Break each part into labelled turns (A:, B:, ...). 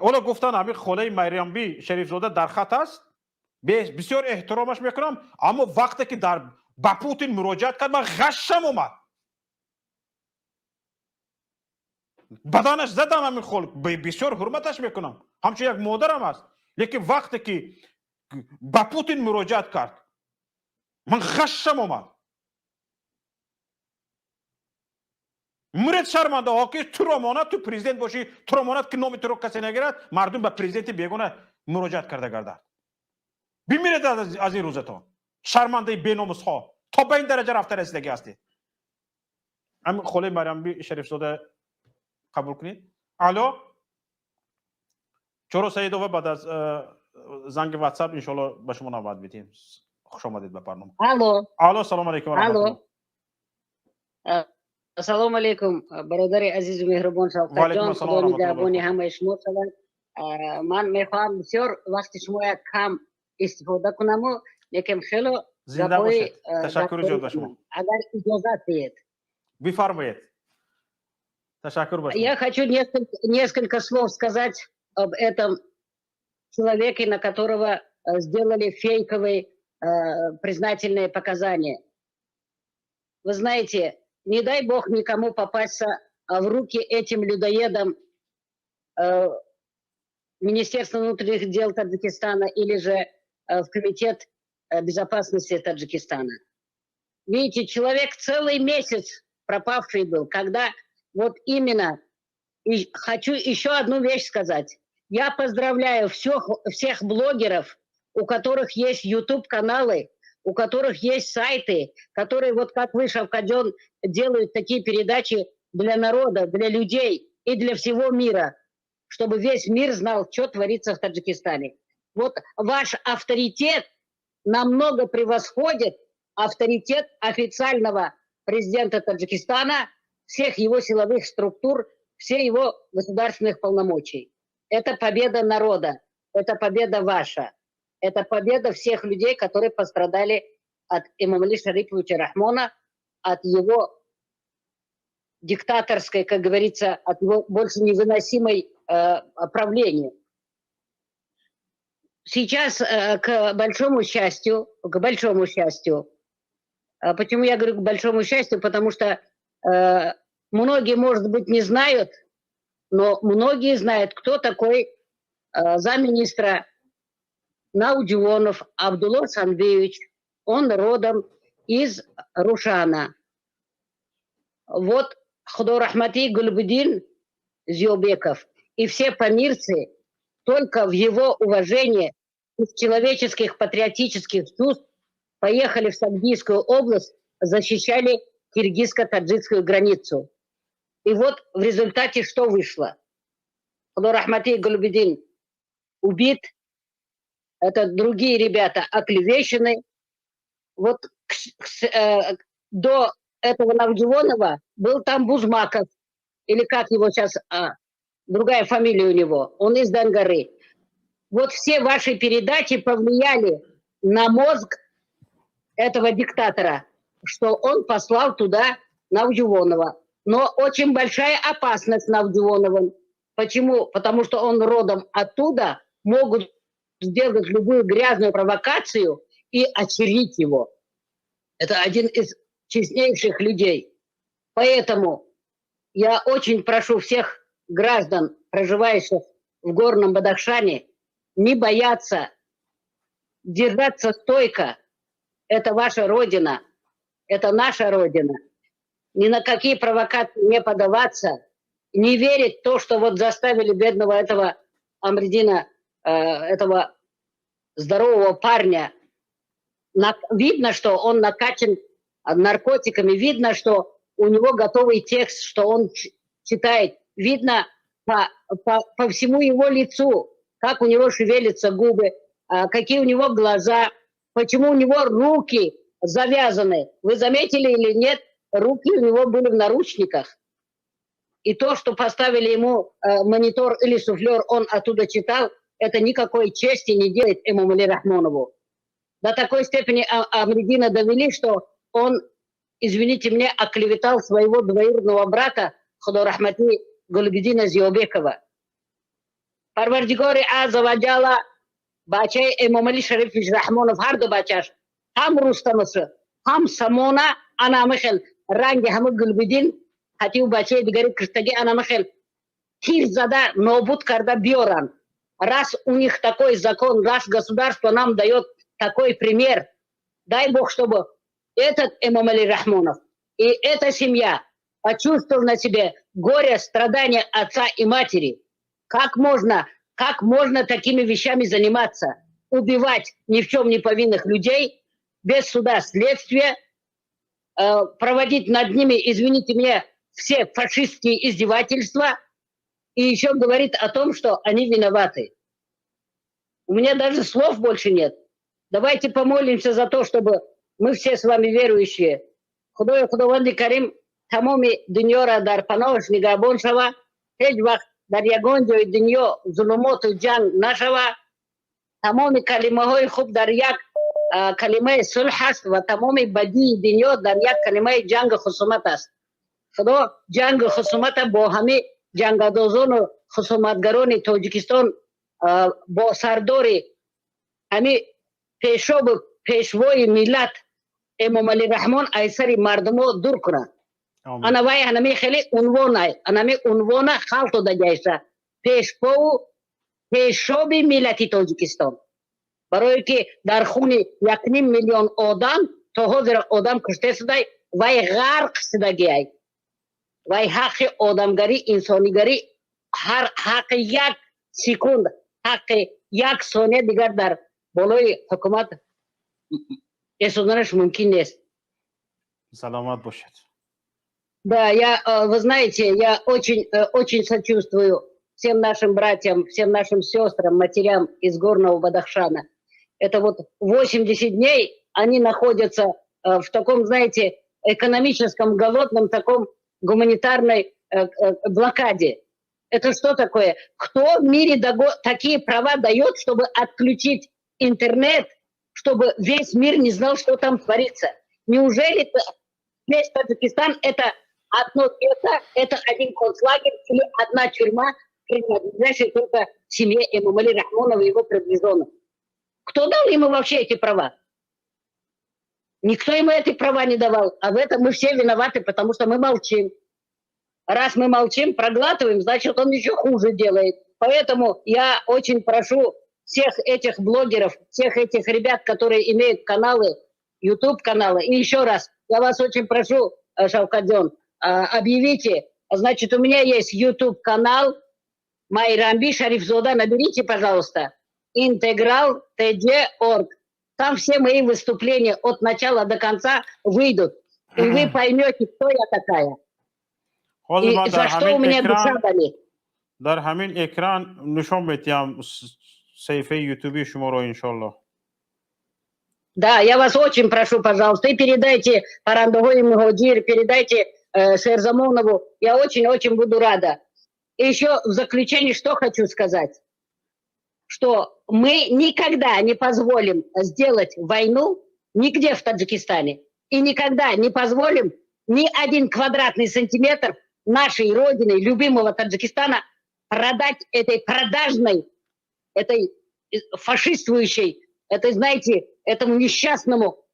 A: حالا گفتن همین خاله مریم شریف زاده در خط است، بسیار احترامش میکنم، اما وقتی که به پوتین مراجعت کرد من غشم اومد، بدنش زدم. همین خلق بسیار حرمتش میکنم، همچون یک مادرم است، لیکن وقتی که به پوتین مراجعت کرد من غشم اومد. مرد شرمنده ها که تو را ماند تو پرزیدنت باشی، تو را ماند که نام تو رو کسی نگیرد، مردم به پرزیدنت بیگانه مراجعت کرده گردد. بمیرید از این روزتان شرمنده بیناموس ها، تا به این درجه رفته رسیدگی هستید. همین خاله مریم شریف زاده قبول کنید. الو 432 بعد از زنگ واتساپ ان شاء الله به شما نوبت میدیم. خوش آمدید به برنامه. الو سلام علیکم و رحمت الله.
B: السلام علیکم برادر عزیز و مهربان شوکت جان، خدا نگهبان همه شما شود. من میخوام بسیار وقت شما یک کم استفاده کنم و لیکن خیلی
A: زنده باشید. تشکر زیاد به شما.
B: اگر اجازت دید
A: بفرمایید. تشکر большое.
B: Я хочу несколько слов сказать об этом человеке, на которого сделали фейковые признательные показания. Вы знаете, не дай бог никому попасться в руки этим людоедам Министерства внутренних дел Таджикистана или же в Комитет безопасности Таджикистана. Видите, человек целый месяц пропавший был, когда вот именно, и хочу еще одну вещь сказать. Я поздравляю всех блогеров, у которых есть YouTube-каналы, у которых есть сайты, которые, вот как вы, Шавкатджон, делают такие передачи для народа, для людей и для всего мира, чтобы весь мир знал, что творится в Таджикистане. Вот ваш авторитет намного превосходит авторитет официального президента Таджикистана, всех его силовых структур, всех его государственных полномочий. Это победа народа, это победа ваша. Это победа всех людей, которые пострадали от Эмомали Шариповича Рахмона, от его диктаторской, как говорится, от его больше невыносимой правления. Сейчас, к большому счастью, почему я говорю к большому счастью, потому что многие, может быть, не знают, но многие знают, кто такой замминистра Наудионов Абдулла Санбиевич. Он родом из Рушана. Вот Ходорахмати Гульбудин Зиобеков и все памирцы только в его уважении из человеческих патриотических чувств поехали в Сагдийскую область, защищали киргизско-таджикскую границу. И вот в результате что вышло? Ходорахмати Гульбудин убит, это другие ребята оклевещены. Вот до этого Навджионова был там Бузмаков, или как его сейчас, другая фамилия у него, он из Дангары. Вот все ваши передачи повлияли на мозг этого диктатора, что он послал туда Навджионова. Но очень большая опасность Навджионовым. Почему? Потому что он родом оттуда, могут сделать любую грязную провокацию и очерить его. Это один из честнейших людей. Поэтому я очень прошу всех граждан, проживающих в Горном Бадахшане, не бояться, держаться стойко. Это ваша родина, это наша родина. Ни на какие провокации не поддаваться, не верить в то, что вот заставили бедного этого Амридина, этого здорового парня. Видно, что он накачан наркотиками, видно, что у него готовый текст, что он читает. Видно по всему его лицу, как у него шевелятся губы, какие у него глаза, почему у него руки завязаны. Вы заметили или нет, руки у него были в наручниках. И то, что поставили ему монитор или суфлер, он оттуда читал, это никакой чести не делает Эмомали Рахмонову. До такой степени Амридина довели, что он, извините меня, оклеветал своего двоюродного брата Ходорахмати Гульбудина Зиобекова. پروردگار عز و جل بچه امام علی شریف رحمانов هر دو بچهش هم رستم است هم سمانه انا مخل رنگ همه گلبدین حتی او بچه دیگری کشتگی انا مخل تیر زده نابود کرده بیارن. Раз у них такой закон, раз государство нам дает такой пример, дай Бог, чтобы этот имам Али Рахмонов и эта семья почувствовал на себе горе, страдания отца и матери. Как можно такими вещами заниматься? Убивать ни в чем не повинных людей, без суда, следствия, проводить над ними, извините меня, все фашистские издевательства, и еще говорит о том, что они виноваты. У меня даже слов больше нет. Давайте помолимся за то, чтобы мы все с вами верующие. Худованди Карим, тамоми дыньора дар пановаш нигабоншава, хеджвах дар ягонджо и дыньо зулумоту джан нашава, тамоми калимахой хуб дар як калимай сульхаст, ва тамоми бади дыньо дар як калимай джанга хусуматаст. Худо джанга хусумата бо хами جنگادوزان خصومتگران تاجیکستان با سرداری همین پیشوای ملت امام علی رحمان ایسری مردم رو دور کنه. انا وای هنمی خیلی عنوان خالتو دجایشه پیشوای ملتی تاجیکستان برای که در خون 1.5 میلیون آدم تا حاضر آدم کشته شده وای غرق شدگی ای وای حق آدمگری انسانیگری هر حق یک سکوند حق یک ثانیه دیگر در بالای حکومت رسوندنش ممکن نیست.
A: سلامت باشد.
B: Да, вы знаете, я очень сочувствую всем нашим братьям, всем нашим сестрам, матерям из горного Бадахшана. Это вот 80 дней они находятся в таком, знаете, экономическом, голодном, таком гуманитарной блокаде. Это что такое? Кто в мире такие права дает, чтобы отключить интернет, чтобы весь мир не знал, что там творится? Неужели весь Таджикистан это одно место, это один концлагерь или одна тюрьма, принадлежащая только семье имама Али Рахмонова и его приближенных? Кто дал ему вообще эти права? Никто ему эти права не давал. А в этом мы все виноваты, потому что мы молчим. Раз мы молчим, проглатываем, значит, он еще хуже делает. Поэтому я очень прошу всех этих блогеров, всех этих ребят, которые имеют каналы, YouTube-каналы, и еще раз, я вас очень прошу, Шавкатджон, объявите, значит, у меня есть YouTube-канал Майрамби Шарифзода, наберите, пожалуйста, Интеграл ТД.орг. Там все мои выступления от начала до конца выйдут, и вы поймете, кто я такая. И за что у меня душа болит.
A: در همین اکران نشون بدیم صفحه یوتیوبی شما رو انشالله.
B: Да, я вас очень прошу, пожалуйста, и передайте Парандагой Мугодир, передайте Шерзамонову. Я очень-очень буду рада. И еще в заключение что хочу сказать. Что мы никогда не позволим сделать войну нигде в Таджикистане. И никогда не позволим ни один квадратный сантиметр нашей родины, любимого Таджикистана, продать этой продажной, этой фашистующей, этой, знаете, этому несчастному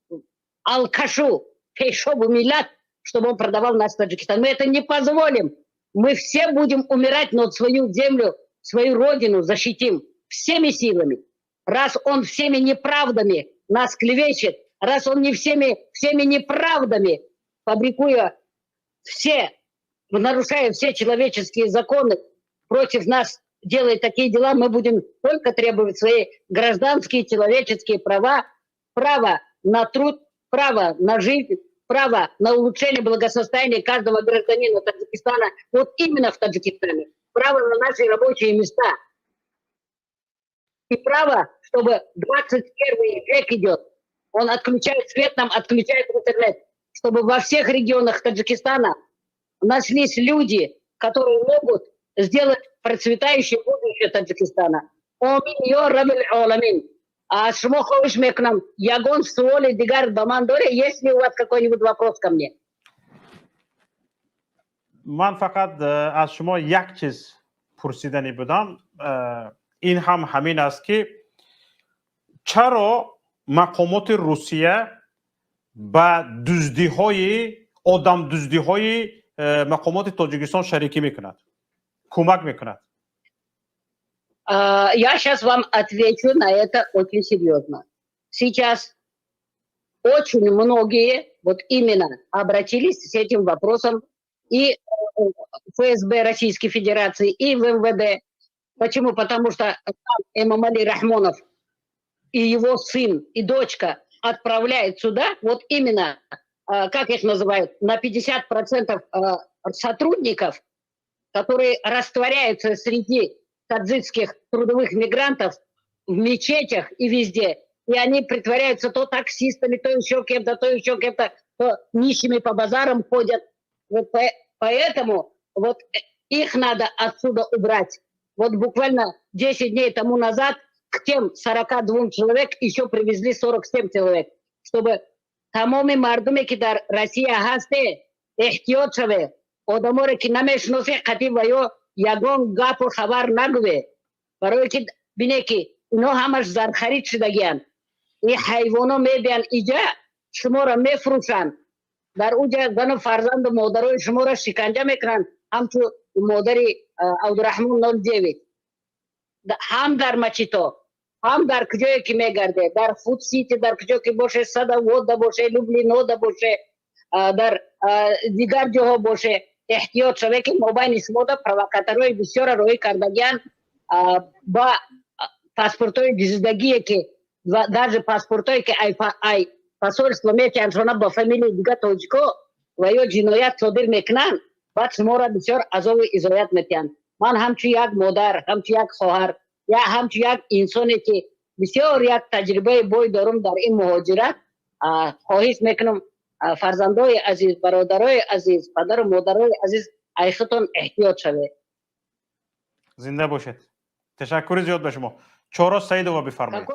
B: алкашу, Пейшобу Милят, чтобы он продавал наш Таджикистан. Мы это не позволим. Мы все будем умирать, но свою землю, свою родину защитим всеми силами. Раз он всеми неправдами нас клевещет, раз он не всеми неправдами, фабрикуя все, нарушая все человеческие законы, против нас делает такие дела, мы будем только требовать свои гражданские человеческие права, право на труд, право на жизнь, право на улучшение благосостояния каждого гражданина Таджикистана, вот именно в Таджикистане, право на наши рабочие места. И право, чтобы 21 век идет, он отключает свет, нам отключает интернет, чтобы во всех регионах Таджикистана нашлись люди, которые могут сделать процветающее будущее Таджикистана. Амин, я рабиль аламин. А шмохович мекнам, ягон суоли дигар бамандоре, есть ли у вас какой-нибудь вопрос ко мне?
A: من فقط از شما یک چیز پرسیدنی بودم این هم همین است که چرا مقامات روسیه با دزدی های آدم دزدی های مقامات تاجیکستان شریکی میکند، کمک میکند؟
B: Я сейчас вам отвечу на это очень серьезно. Сейчас очень многие вот именно обратились с этим вопросом и ФСБ Российской Федерации, и в МВД. Почему? Потому что Эмомали Рахмонов и его сын, и дочка отправляют сюда, вот именно, как их называют, на 50% сотрудников, которые растворяются среди таджикских трудовых мигрантов в мечетях и везде. И они притворяются то таксистами, то еще кем-то, то нищими по базарам ходят. Вот поэтому вот их надо отсюда убрать. Вот буквально 10 дней тому назад к тем 42 человек еще привезли 47 человек, чтобы тамоми мардуме кидар Россия хасте эхтиёт шаве одаморе ки намешносе қатиб ва ё ягон гапу хабар нагуве барое ки бине ки ино ҳамаш зархарид шудагиянд. این حیوانا میبین اینجا شما را میفروشن، در اونجا زن و فرزند و مادرای شما را شکنجه میکنن، همچون مادری عبدالرحمن نالجیوی هم در مچیتا هم در کجایی که میگرده، در فود سیتی در کجایی که باشه، صدوات باشه، لوبلینو باشه، در دیگر جاها باشه، احتیاط شده که مابین شما دا پروکاتورهای بسیار روی کردگیان با پاسپورتهای گزیدگی که و даже паспортایی که ای посольство میتونن شما با فامیلی دیگه توجیکو و یا جنایت صادر میکنن، بعد شما را بسیار عذاب و اذیت میتین. من همچو یک مادر، همچو یک خواهر یا همچو یک انسانی که بسیار یک تجربه بوی دارم در این مهاجرت، خواهش میکنم فرزندای عزیز، برادرای عزیز، پدر و مادرای عزیز ایختون احتیاط شوه.
A: زنده باشید. تشکر زیاد به شما. چهارا سعیدова بفرمایید.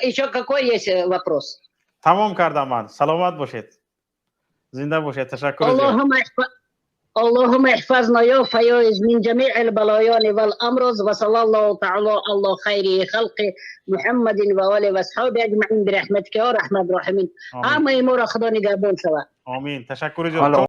B: Еще какой есть вопрос?
A: تمام کردم من. سلامت باشید. زنده باشید. تشکر زیاد.
B: اللهم احفظنا يا فياض من جميع البلايا والامراض وصلى الله تعالى على خير خلق محمد وآله واصحابه اجمعين برحمتك يا ارحم الراحمين. همه ما را خدا نگهدار شود.
A: آمین. تشکر زیاد.